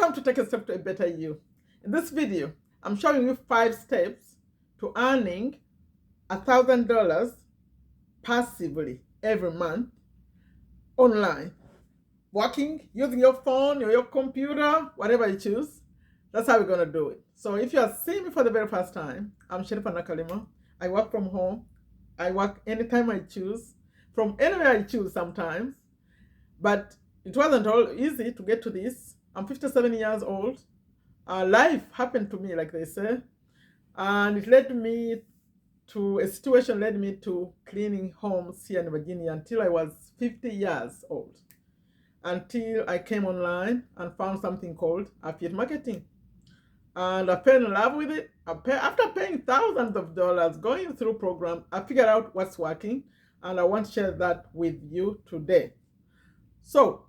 Welcome to Take a Step to a Better You. In this video, I'm showing you 5 steps to earning $1,000 passively every month online. Working, using your phone or your computer, whatever you choose. That's how we're going to do it. So if you are seeing me for the very first time, I'm Sherifa Nakalema. I work from home. I work anytime I choose, from anywhere I choose sometimes. But it wasn't all easy to get to this. I'm 57 years old. Life happened to me, like they say. And it led me to a situation, led me to cleaning homes here in Virginia until I was 50 years old. Until I came online and found something called affiliate marketing. And I fell in love with it. After paying thousands of dollars, going through programs, I figured out what's working. And I want to share that with you today. So,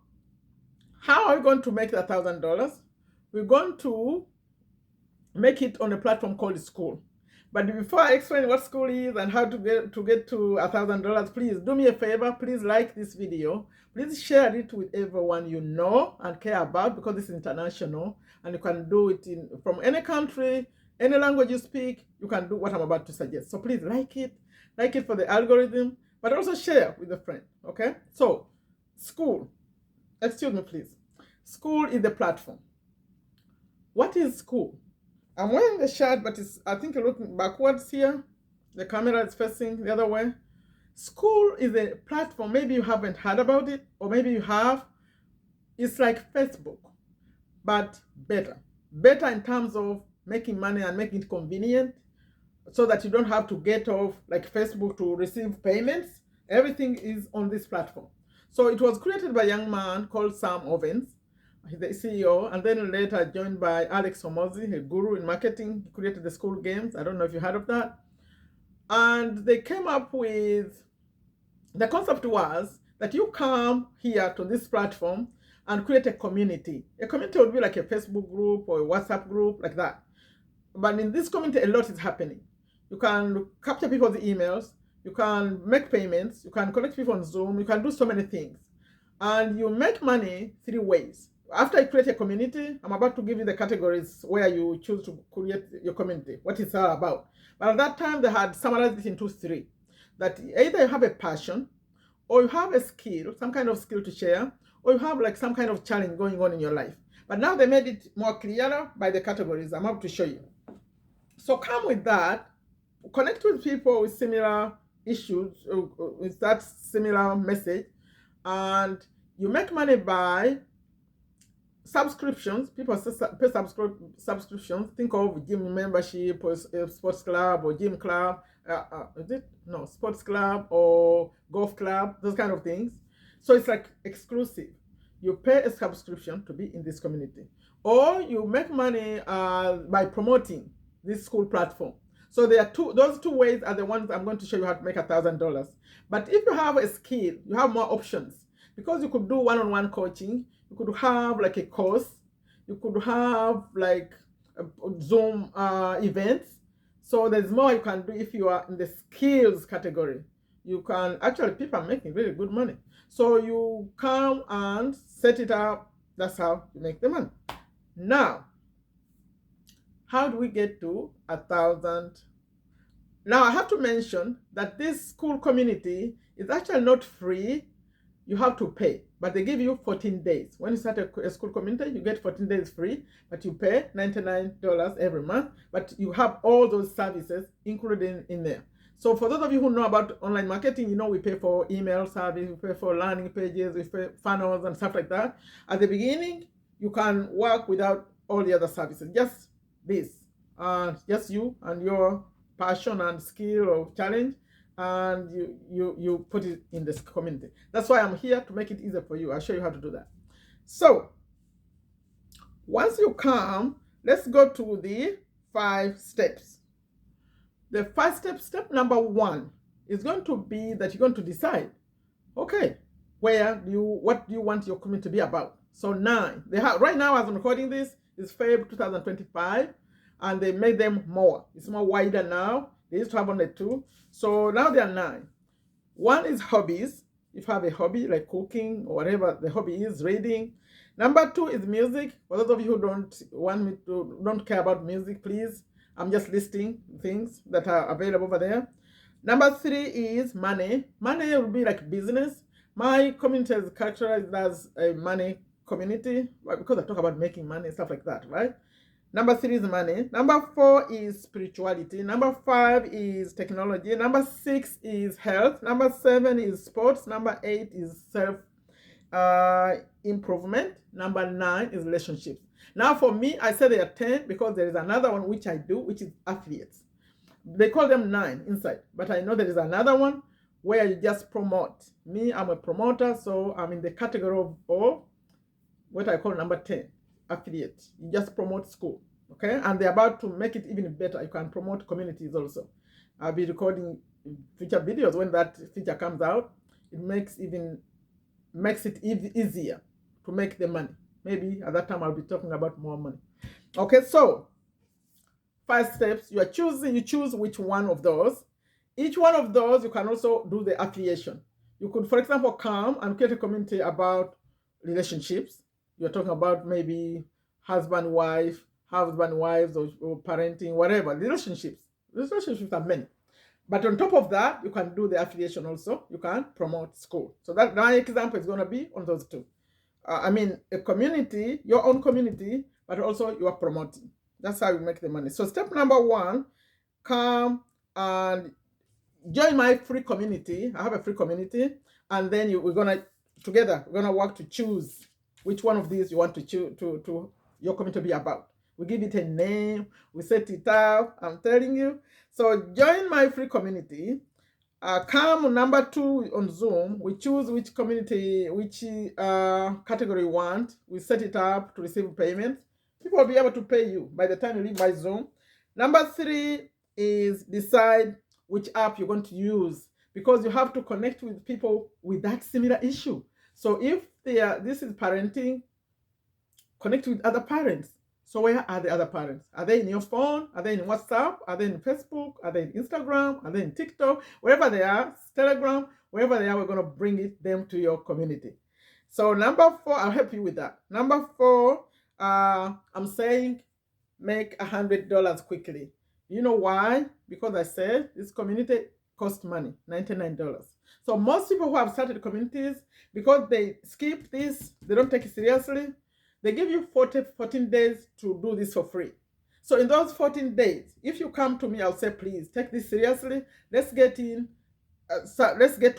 how are we going to make $1,000? We're going to make it on a platform called Skool. But before I explain what Skool is and how to get to $1,000, please do me a favor. Please like this video. Please share it with everyone you know and care about, because it's international and you can do it from any country, any language you speak. You can do what I'm about to suggest. So please like it for the algorithm, but also share with a friend. Okay? So Skool. Excuse me, please. Skool is the platform. What is Skool? I'm wearing the shirt, but I think you're looking backwards here. The camera is facing the other way. Skool is a platform. Maybe you haven't heard about it, or maybe you have. It's like Facebook, but better. Better in terms of making money and making it convenient, so that you don't have to get off like Facebook to receive payments. Everything is on this platform. So it was created by a young man called Sam Ovens. He's the CEO, and then later joined by Alex Homozy, a guru in marketing. He created the Skool Games. I don't know if you heard of that. And they came up with, the concept was that you come here to this platform and create a community. A community would be like a Facebook group or a WhatsApp group, like that. But in this community, a lot is happening. You can capture people's emails. You can make payments. You can connect people on Zoom. You can do so many things. And you make money 3 ways. After you create a community, I'm about to give you the categories where you choose to create your community, what it's all about. But at that time, they had summarized it into 3. That either you have a passion, or you have a skill, some kind of skill to share, or you have like some kind of challenge going on in your life. But now they made it more clearer by the categories I'm about to show you. So come with that, connect with people with similar issues, with that similar message, and you make money by subscriptions. People pay subscriptions. Think of gym membership, or sports club, or gym club. Sports club or golf club, those kind of things. So it's like exclusive. You pay a subscription to be in this community, or you make money by promoting this Skool platform. So there are those two ways are the ones I'm going to show you how to make $1,000. But if you have a skill, you have more options, because you could do one-on-one coaching. You could have like a course. You could have like Zoom events. So there's more you can do if you are in the skills category. You can actually, people are making really good money. So you come and set it up. That's how you make the money. Now, how do we get to 1,000? Now I have to mention that this Skool community is actually not free. You have to pay, but they give you 14 days. When you start a Skool community, you get 14 days free, but you pay $99 every month, but you have all those services included in there. So for those of you who know about online marketing, you know we pay for email service, we pay for landing pages, we pay funnels and stuff like that. At the beginning, you can work without all the other services, just this, just you and your passion and skill or challenge, and you put it in this community. That's why I'm here, to make it easier for you. I'll show you how to do that. So once you come, let's go to the 5 steps. The first step number 1, is going to be that you're going to decide, okay, what do you want your community to be about? So 9. They have right now, as I'm recording this, is February 2025, and they made them more. It's more wider now. They used to have only 2. So now there are 9. 1 is hobbies. If you have a hobby like cooking or whatever the hobby is, reading. Number 2 is music. For those of you who don't care about music, please, I'm just listing things that are available over there. Number 3 is money. Money will be like business. My community is characterized as a money community because I talk about making money and stuff like that, right? Number 3 is money. Number 4 is spirituality. Number 5 is technology. Number 6 is health. Number 7 is sports. Number 8 is self improvement. Number 9 is relationships. Now for me, I said there are 10 because there is another one which I do, which is affiliates. They call them 9 inside, but I know there is another one where you just promote. Me, I'm a promoter, so I'm in the category of what I call number 10, affiliate. You just promote school, okay? And they're about to make it even better. You can promote communities also. I'll be recording future videos when that feature comes out. It makes it easier to make the money. Maybe at that time I'll be talking about more money. Okay, so 5 steps. You choose which one of those. Each one of those, you can also do the affiliation. You could, for example, come and create a community about relationships. You're talking about maybe husband, wives, or parenting, whatever. Relationships are many. But on top of that, you can do the affiliation also. You can promote school. So that my example is going to be on those two. I mean, a community, your own community, but also you are promoting. That's how you make the money. So step number 1, come and join my free community. I have a free community, and then we're gonna work to choose which one of these you want to choose to your community to be about. We give it a name, we set it up. I'm telling you. So join my free community. Come number 2 on Zoom. We choose which community, which category we want. We set it up to receive payments. People will be able to pay you by the time you leave my Zoom. Number 3 is decide which app you're going to use, because you have to connect with people with that similar issue. So if this is parenting, connect with other parents. So where are the other parents? Are they in your phone? Are they in WhatsApp? Are they in Facebook? Are they in Instagram? Are they in TikTok? Wherever they are, Telegram, wherever they are, we're going to bring them to your community. So number 4, I'll help you with that. Number 4, I'm saying make $100 quickly. You know why? Because I said this community costs money, $99. So most people who have started communities, because they skip this, they don't take it seriously, they give you 14 days to do this for free. So in those 14 days, if you come to me, I'll say, please take this seriously. Let's get to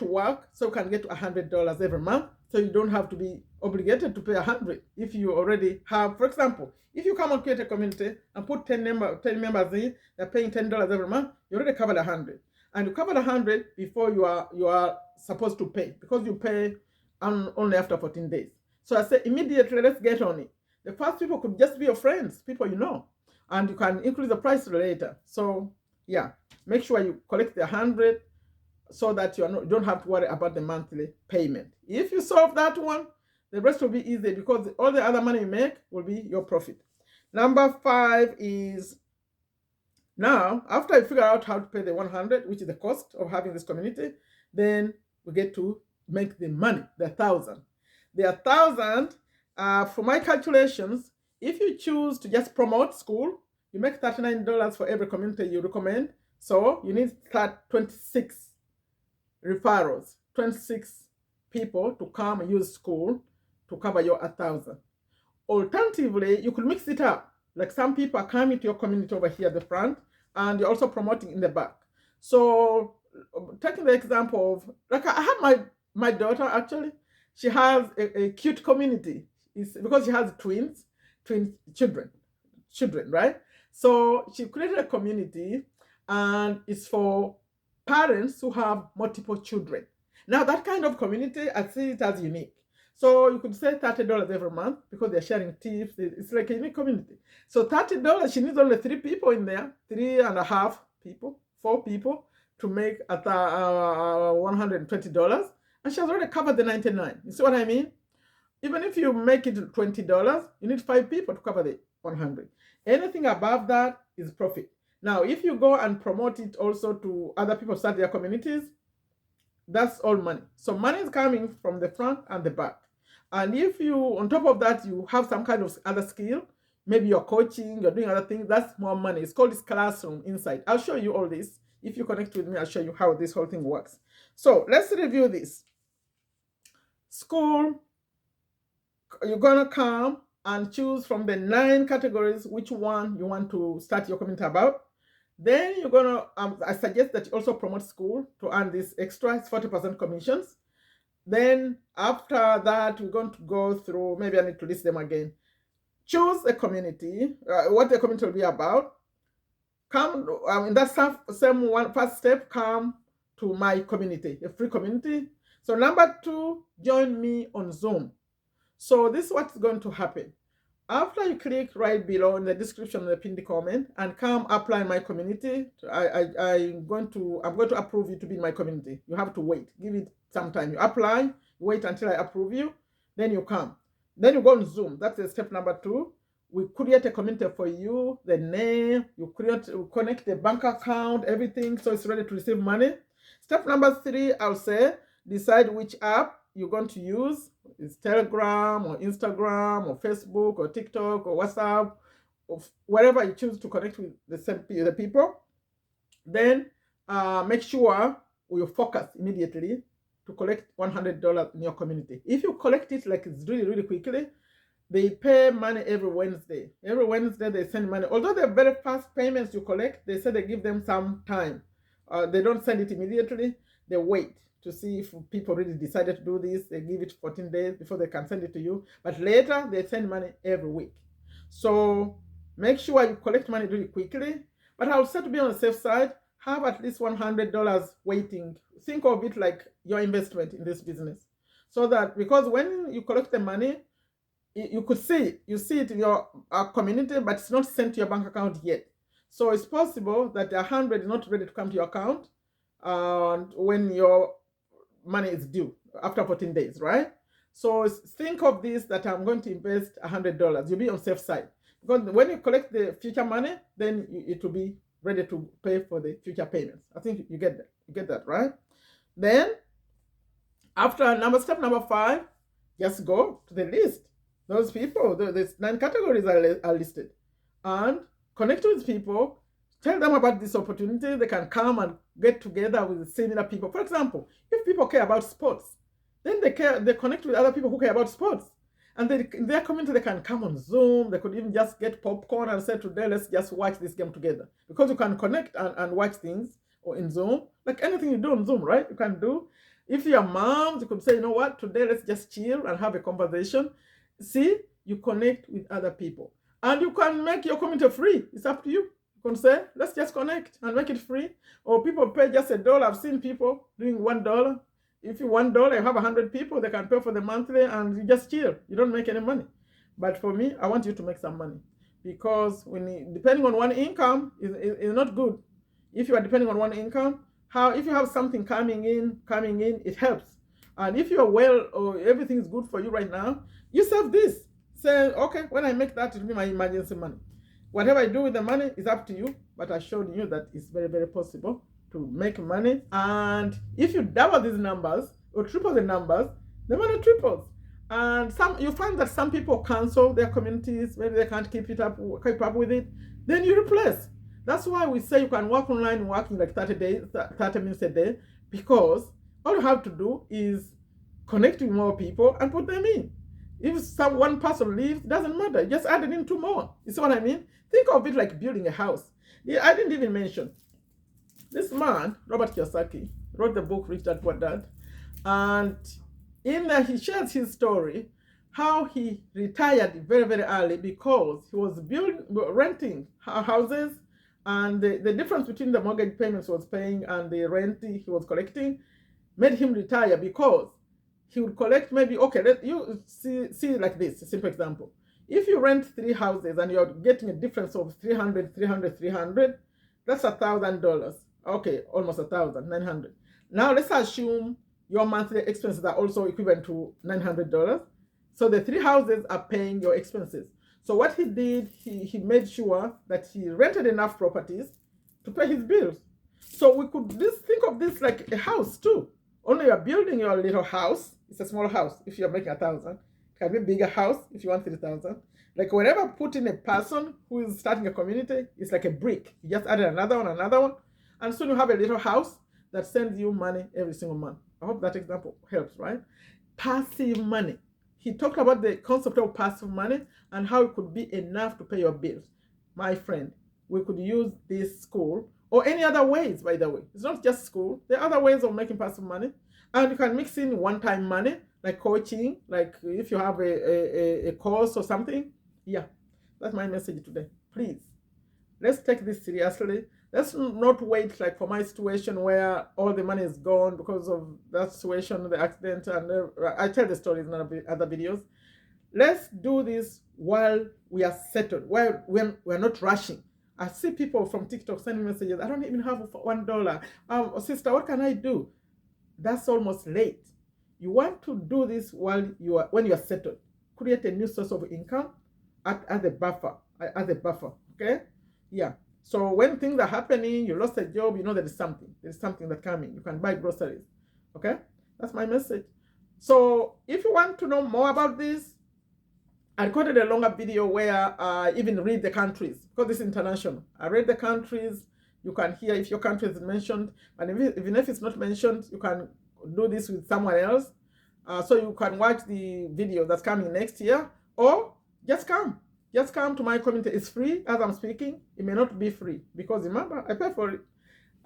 work so you can get $100 every month. So you don't have to be obligated to pay $100 if you already have. For example, if you come and create a community and put 10 members in, they're paying $10 every month, you already covered $100. And you covered $100 before you are supposed to pay, because you pay only after 14 days. So I say immediately, let's get on it. The first people could just be your friends, people you know, and you can increase the price later. So yeah, make sure you collect the $100 so that you don't have to worry about the monthly payment. If you solve that one, the rest will be easy, because all the other money you make will be your profit. Number 5 is, now after I figure out how to pay the $100, which is the cost of having this community, then we get to make the money, the 1,000. The 1,000, for my calculations, if you choose to just promote school, you make $39 for every community you recommend. So you need 26 referrals, 26 people to come and use school to cover your 1,000. Alternatively, you could mix it up. Like some people are coming to your community over here at the front, and you're also promoting in the back. So taking the example of, like I have my daughter actually, she has a cute community. It's because she has twin children, right? So she created a community, and it's for parents who have multiple children. Now that kind of community, I see it as unique. So you could say $30 every month, because they're sharing tips. It's like a unique community. So $30, she needs only 3 people in there, 3.5 people, 4 people to make $120. And she has already covered the $99. You see what I mean? Even if you make it $20, you need 5 people to cover the $100. Anything above that is profit. Now, if you go and promote it also to other people start their communities, that's all money. So money is coming from the front and the back. And if you, on top of that, you have some kind of other skill, maybe you're coaching, you're doing other things, that's more money. It's called this classroom inside. I'll show you all this. If you connect with me, I'll show you how this whole thing works. So let's review this. School, you're gonna come and choose from the 9 categories which one you want to start your community about. Then you're gonna, I suggest that you also promote school to earn this extra, it's 40% commissions. Then after that, we're going to go through, maybe I need to list them again. Choose a community, what the community will be about. Come, in that same one first step, come to my community, a free community. So number 2, join me on Zoom. So this is what's going to happen. After you click right below in the description of the pinned comment and come apply in my community, I'm going to approve you to be in my community. You have to wait. Give it some time. You apply, wait until I approve you, then you come. Then you go on Zoom. That's the step number 2. We create a community for you, the name, you connect the bank account, everything, so it's ready to receive money. Step number 3, I'll say, decide which app you're going to use. It's Telegram or Instagram or Facebook or TikTok or WhatsApp or wherever you choose to connect with the people. Then make sure you focus immediately to collect $100 in your community. If you collect it like it's really, really quickly, they pay money every Wednesday. Every Wednesday they send money. Although the very first payments you collect, they say they give them some time. They don't send it immediately. They wait to see if people really decided to do this. They give it 14 days before they can send it to you. But later, they send money every week. So make sure you collect money really quickly. But I would say to be on the safe side, have at least $100 waiting. Think of it like your investment in this business. So that, because when you collect the money, you could see it in your community, but it's not sent to your bank account yet. So it's possible that 100 is not ready to come to your account when your money is due after 14 days, right? So think of this, that I'm going to invest $100. You'll be on safe side. Because when you collect the future money, then it will be ready to pay for the future payments. I think you get that. You get that, right? Then, after step number 5, just go to the list. Those people, the 9 categories are listed. And connect with people. Tell them about this opportunity. They can come and get together with similar people. For example, if people care about sports, then they connect with other people who care about sports. And in their community, they can come on Zoom. They could even just get popcorn and say, today, let's just watch this game together. Because you can connect and watch things or in Zoom. Like anything you do on Zoom, right? You can do. If you're moms, you could say, you know what, today, let's just chill and have a conversation. See, you connect with other people. And you can make your community free. It's up to you. You can say, let's just connect and make it free. Or people pay just $1. I've seen people doing $1. If you $1, you have 100 people, they can pay for the monthly and you just chill. You don't make any money. But for me, I want you to make some money. Because depending on one income is not good. If you are depending on one income, if you have something coming in, it helps. And if you are well, or everything is good for you right now, you save this. Say, okay, when I make that, it will be my emergency money. Whatever I do with the money is up to you, but I showed you that it's very, very possible to make money. And if you double these numbers or triple the numbers, the money triples. And you find that some people cancel their communities, maybe they can't keep up with it, then you replace. That's why we say you can work online working like 30 minutes a day, because all you have to do is connect with more people and put them in. If one person leaves, it doesn't matter. Just add it in 2 more. You see what I mean? Think of it like building a house. Yeah, I didn't even mention. This man, Robert Kiyosaki, wrote the book Rich Dad Poor Dad. And in there, he shares his story, how he retired very, very early because he was renting houses, and the difference between the mortgage payments he was paying and the rent he was collecting made him retire, because he would collect maybe, okay, you see like this, a simple example. If you rent 3 houses and you're getting a difference of $300, that's $1,000. Okay, almost 1,000, 900. Now let's assume your monthly expenses are also equivalent to $900. So the 3 houses are paying your expenses. So what he did, he made sure that he rented enough properties to pay his bills. So we could think of this like a house too. Only you're building your little house. It's a small house if you're making 1,000. Can be bigger house if you want 3,000. Like whenever put in a person who is starting a community, it's like a brick. You just add another one, and soon you have a little house that sends you money every single month. I hope that example helps, right? Passive money. He talked about the concept of passive money and how it could be enough to pay your bills. My friend, we could use this Skool or any other ways, by the way. It's not just Skool. There are other ways of making passive money. And you can mix in one-time money, like coaching, like if you have a course or something. Yeah, that's my message today. Please, let's take this seriously. Let's not wait like for my situation where all the money is gone because of that situation, the accident, and I tell the stories in other videos. Let's do this while we are settled, while we're not rushing. I see people from TikTok sending messages. I don't even have $1. Sister, what can I do? That's almost late. You want to do this when you are settled. Create a new source of income as a buffer. Okay? Yeah. So when things are happening, you lost a job, you know there's something that's coming. You can buy groceries. Okay? That's my message. So if you want to know more about this, I recorded a longer video where I even read the countries, because this is international. I read the countries. You can hear if your country is mentioned, and even if it's not mentioned, you can do this with someone else. So you can watch the video that's coming next year, or just come. Just come to my community. It's free as I'm speaking. It may not be free because remember, I pay for it.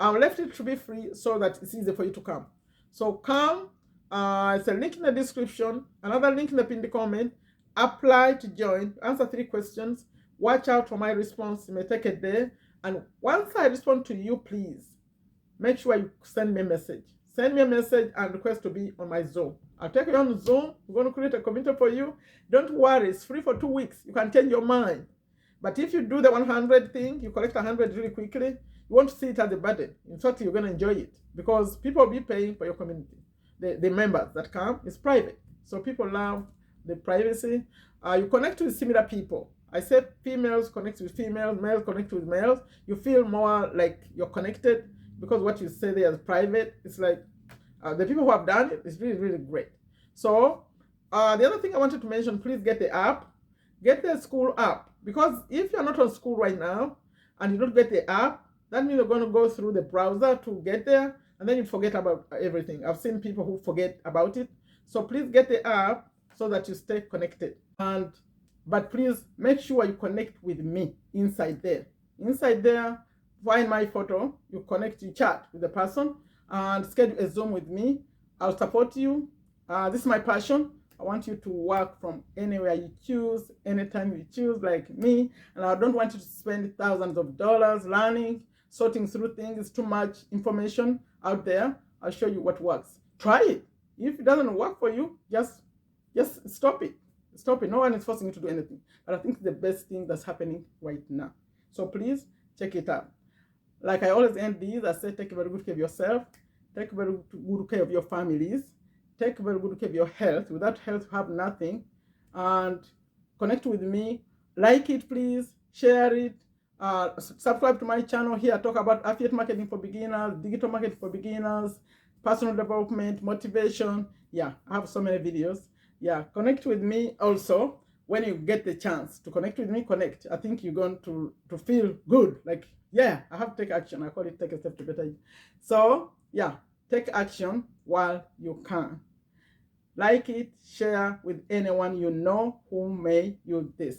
I left it to be free so that it's easy for you to come. So come. It's a link in the description, another link in the pinned comment. Apply to join, answer 3 questions. Watch out for my response. It may take a day. And once I respond to you, please make sure you send me a message. Send me a message and request to be on my Zoom. I'll take you on Zoom. We're going to create a community for you. Don't worry, it's free for 2 weeks. You can change your mind. But if you do the 100 thing, you collect 100 really quickly, you won't see it as a burden. In fact, you're going to enjoy it because people will be paying for your community. The members that come, it's private. So people love the privacy. You connect with similar people. I said females connect with females, males connect with males. You feel more like you're connected because what you say there is private. It's like the people who have done it is really, really great. So the other thing I wanted to mention, please get the app. Get the Skool app. Because if you're not on Skool right now and you don't get the app, that means you're going to go through the browser to get there and then you forget about everything. I've seen people who forget about it. So please get the app so that you stay connected. But please make sure you connect with me inside there. Inside there, find my photo, you connect, you chat with the person, and schedule a Zoom with me. I'll support you. This is my passion. I want you to work from anywhere you choose, anytime you choose, like me. And I don't want you to spend thousands of dollars learning, sorting through things. It's too much information out there. I'll show you what works. Try it. If it doesn't work for you, just stop it. Stop it. No one is forcing you to do anything. But I think it's the best thing that's happening right now. So please check it out. Like I always end these, I say take very good care of yourself. Take very good care of your families. Take very good care of your health. Without health, you have nothing. And connect with me. Like it, please. Share it. Subscribe to my channel. Here I talk about affiliate marketing for beginners, digital marketing for beginners, personal development, motivation. Yeah, I have so many videos. Yeah, connect with me also. When you get the chance to connect with me, connect. I think you're going to feel good. Like, yeah, I have to take action. I call it take a step to better you. So, yeah, take action while you can. Like it, share with anyone you know who may use this.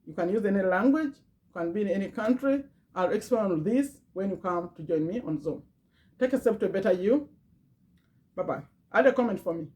You can use any language, you can be in any country. I'll explain on this when you come to join me on Zoom. Take a step to better you. Bye-bye. Add a comment for me.